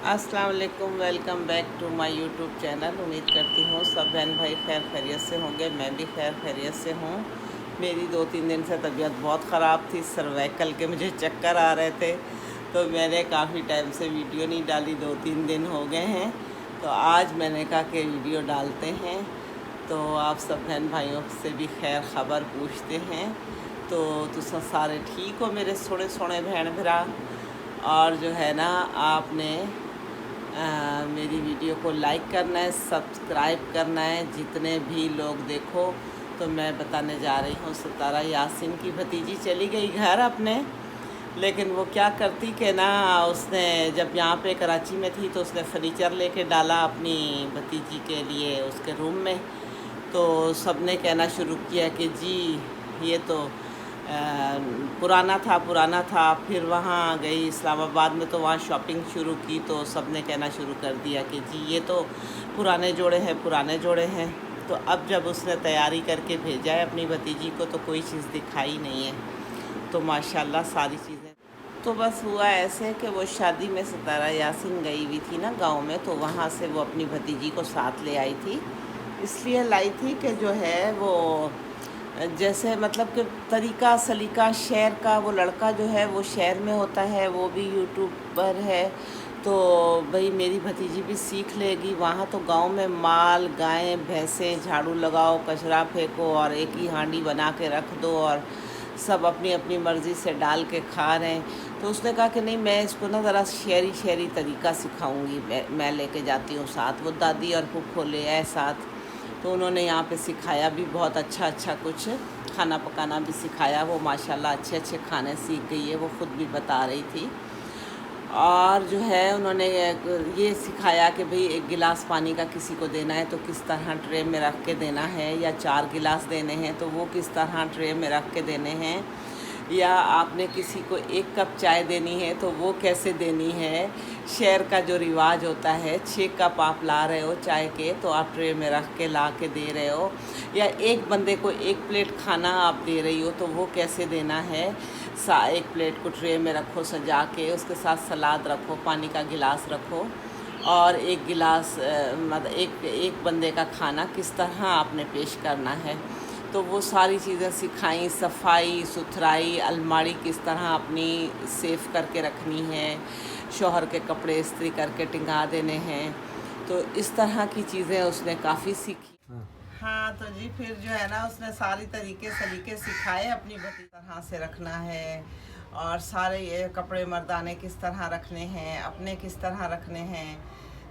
अस्सलाम वालेकुम, welcome back to my YouTube channel. उम्मीद करती हूँ सब बहन भाई खैर खैरियत से होंगे। मैं भी खैर खैरियत से हूँ। मेरी 2-3 दिन से तबीयत बहुत ख़राब थी, सर्वाइकल के मुझे चक्कर आ रहे थे, तो मैंने काफ़ी टाइम से वीडियो नहीं डाली, 2-3 दिन हो गए हैं। तो आज मैंने कहा कि वीडियो डालते हैं, तो आप सब बहन भाइयों से भी खैर ख़बर पूछते हैं। तो तुम सारे ठीक हो मेरे सोने सोने बहन भरा। और जो है ना, आपने मेरी वीडियो को लाइक करना है, सब्सक्राइब करना है। जितने भी लोग देखो, तो मैं बताने जा रही हूँ, सितारा यासीन की भतीजी चली गई घर अपने। लेकिन वो क्या करती कि ना, उसने जब यहाँ पे कराची में थी तो उसने फर्नीचर लेके डाला अपनी भतीजी के लिए उसके रूम में। तो सबने कहना शुरू किया कि जी ये तो पुराना था। फिर वहाँ गई इस्लामाबाद में, तो वहाँ शॉपिंग शुरू की, तो सब ने कहना शुरू कर दिया कि जी ये तो पुराने जोड़े हैं। तो अब जब उसने तैयारी करके भेजा है अपनी भतीजी को, तो कोई चीज़ दिखाई नहीं है। तो माशाल्लाह सारी चीज़ें, तो बस हुआ ऐसे कि वो शादी में सितारा यासीन गई हुई थी ना गांव में, तो वहाँ से वो अपनी भतीजी को साथ ले आई थी। इसलिए लाई थी कि जो है वो जैसे मतलब कि तरीका सलीका शहर का, वो लड़का जो है वो शहर में होता है, वो भी यूट्यूबर है, तो भाई मेरी भतीजी भी सीख लेगी। वहाँ तो गांव में माल गायें भैंसें, झाड़ू लगाओ, कचरा फेंको और एक ही हांडी बना के रख दो और सब अपनी अपनी मर्ज़ी से डाल के खा रहे हैं। तो उसने कहा कि नहीं, मैं इसको ना ज़रा शहरी तरीका सिखाऊंगी। मैं लेके जाती हूँ साथ, वो दादी और फूफो ले आए साथ। तो उन्होंने यहाँ पे सिखाया भी बहुत अच्छा कुछ खाना पकाना भी सिखाया। वो माशाल्लाह अच्छे खाने सीख गई है, वो ख़ुद भी बता रही थी। और जो है उन्होंने ये सिखाया कि भाई एक गिलास पानी का किसी को देना है तो किस तरह ट्रे में रख के देना है, या 4 गिलास देने हैं तो वो किस तरह ट्रे में रख के देने हैं, या आपने किसी को 1 कप चाय देनी है तो वो कैसे देनी है। शहर का जो रिवाज होता है, 6 कप आप ला रहे हो चाय के, तो आप ट्रे में रख के ला के दे रहे हो, या एक बंदे को 1 प्लेट खाना आप दे रही हो तो वो कैसे देना है। 1 प्लेट को ट्रे में रखो सजा के, उसके साथ सलाद रखो, पानी का गिलास रखो, और 1 गिलास मतलब एक बंदे का खाना किस तरह आपने पेश करना है। तो वो सारी चीज़ें सिखाई। सफाई सुथराई, अलमारी किस तरह अपनी सेफ करके रखनी है, शौहर के कपड़े इस्त्री करके टिंगा देने हैं। तो इस तरह की चीज़ें उसने काफ़ी सीखी। हाँ, तो जी फिर जो है ना, उसने सारी तरीके सलीके सिखाए अपनी भतीजी तरह से रखना है, और सारे ये कपड़े मर्दाने किस तरह रखने हैं, अपने किस तरह रखने हैं,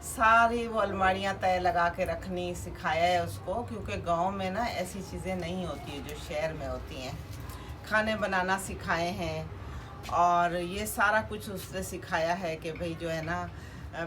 सारी वो अलमारियाँ तय लगा के रखनी सिखाया है उसको। क्योंकि गांव में ना ऐसी चीज़ें नहीं होती है जो शहर में होती हैं। खाने बनाना सिखाए हैं, और ये सारा कुछ उसने सिखाया है कि भाई जो है ना।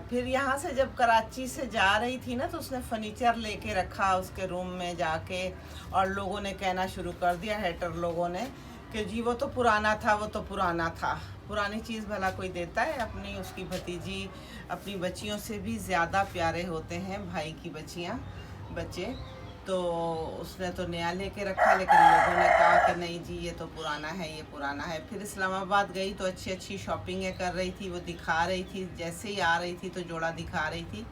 फिर यहाँ से जब कराची से जा रही थी ना, तो उसने फर्नीचर लेके रखा उसके रूम में जाके, और लोगों ने कहना शुरू कर दिया, हेटर लोगों ने, कि जी वो तो पुराना था। पुरानी चीज़ भला कोई देता है। अपनी उसकी भतीजी अपनी बच्चियों से भी ज़्यादा प्यारे होते हैं भाई की बच्चे। तो उसने तो नया लेके रखा, लेकिन लोगों ने कहा कि नहीं जी ये तो पुराना है। फिर इस्लामाबाद गई तो अच्छी शॉपिंगें कर रही थी, वो दिखा रही थी, जैसे ही आ रही थी तो जोड़ा दिखा रही थी।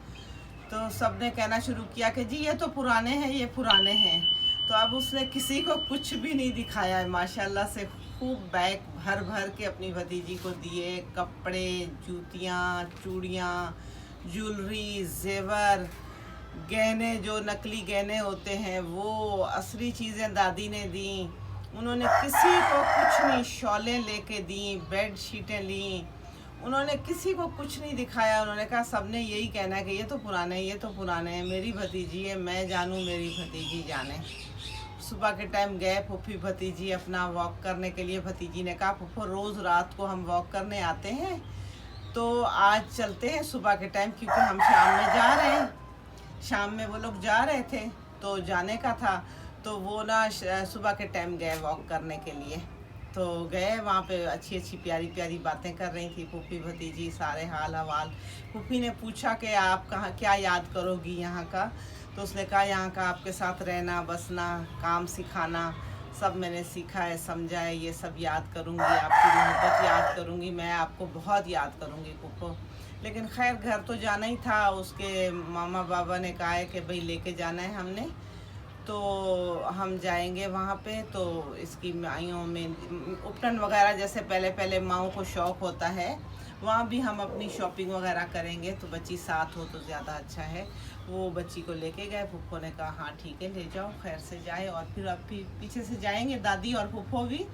तो सब ने कहना शुरू किया कि जी ये तो ये पुराने हैं। तो अब उसने किसी को कुछ भी नहीं दिखाया है, माशाल्लाह से खूब बैग भर के अपनी भतीजी को दिए। कपड़े, जूतियाँ, चूड़ियाँ, ज्वेलरी, जेवर, गहने, जो नकली गहने होते हैं, वो असली चीज़ें दादी ने दी। उन्होंने किसी को कुछ नहीं, शॉलें लेके दी, बेड शीटें ली, उन्होंने किसी को कुछ नहीं दिखाया। उन्होंने कहा सबने यही कहना है कि ये तो पुराने हैं, मेरी भतीजी है, मैं जानूँ मेरी भतीजी जाने। सुबह के टाइम गए फूफी भतीजी अपना वॉक करने के लिए। भतीजी ने कहा फूफो रोज़ रात को हम वॉक करने आते हैं, तो आज चलते हैं सुबह के टाइम, क्योंकि हम शाम में जा रहे हैं। शाम में वो लोग जा रहे थे तो जाने का था, तो वो ना सुबह के टाइम गए वॉक करने के लिए। तो गए वहाँ पे, अच्छी प्यारी बातें कर रही थी फूफी भतीजी, सारे हाल हवाल। फूफी ने पूछा कि आप कहाँ क्या याद करोगी यहाँ का। तो उसने कहा यहाँ का आपके साथ रहना बसना, काम सिखाना, सब मैंने सीखा है, समझा है, ये सब याद करूँगी, आपकी मोहब्बत याद करूँगी, मैं आपको बहुत याद करूँगी फूफो। लेकिन खैर घर तो जाना ही था, उसके मामा बाबा ने कहा है कि भाई लेके जाना है हमने, तो हम जाएंगे वहाँ पे। तो इसकी माइयों में उपटन वगैरह जैसे पहले पहले माओं को शौक़ होता है, वहाँ भी हम अपनी शॉपिंग वगैरह करेंगे। तो बच्ची साथ हो तो ज़्यादा अच्छा है। वो बच्ची को लेके गए, फूफो ने कहा हाँ ठीक है ले जाओ, खैर से जाए। और फिर अब पीछे से जाएंगे दादी और फूफो भी।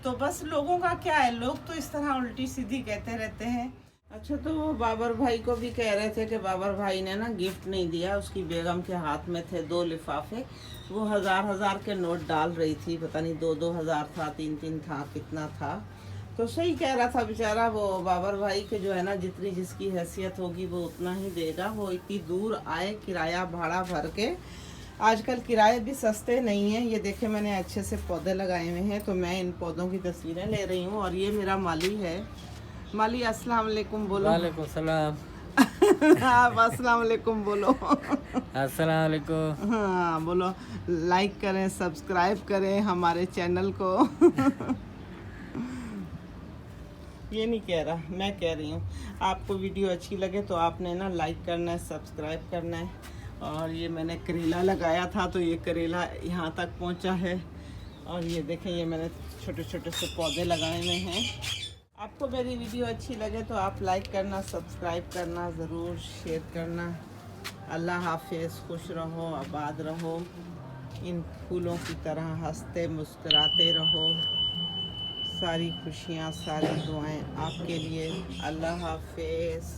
तो बस लोगों का क्या है, लोग तो इस तरह उल्टी सीधी कहते रहते हैं। अच्छा, तो वो बाबर भाई को भी कह रहे थे कि बाबर भाई ने ना गिफ्ट नहीं दिया, उसकी बेगम के हाथ में थे 2 लिफाफे, वो हज़ार के नोट डाल रही थी, पता नहीं 2 हज़ार था, 3 था, कितना था। तो सही कह रहा था बेचारा वो बाबर भाई के, जो है ना जितनी जिसकी हैसियत होगी वो उतना ही देगा। वो इतनी दूर आए किराया भाड़ा भर के, आजकल किराए भी सस्ते नहीं हैं। ये देखे मैंने अच्छे से पौधे लगाए हुए हैं, तो मैं इन पौधों की तस्वीरें ले रही हूँ। और ये मेरा माली है। माली अस्सलाम वालेकुम बोलो। वालेकुम सलाम। आप अस्सलाम वालेकुम बोलो। अस्सलाम वालेकुम। हाँ बोलो, लाइक करें, सब्सक्राइब करें हमारे चैनल को। ये नहीं कह रहा, मैं कह रही हूँ। आपको वीडियो अच्छी लगे तो आपने ना लाइक करना है, सब्सक्राइब करना है। और ये मैंने करेला लगाया था, तो ये करेला यहाँ तक पहुँचा है। और ये देखें, ये मैंने छोटे छोटे से पौधे लगाए हुए हैं। आपको मेरी वीडियो अच्छी लगे तो आप लाइक करना, सब्सक्राइब करना, ज़रूर शेयर करना। अल्लाह हाफिज़, खुश रहो, आबाद रहो, इन फूलों की तरह हंसते मुस्कुराते रहो। सारी खुशियाँ, सारी दुआएं आपके लिए। अल्लाह हाफिज़।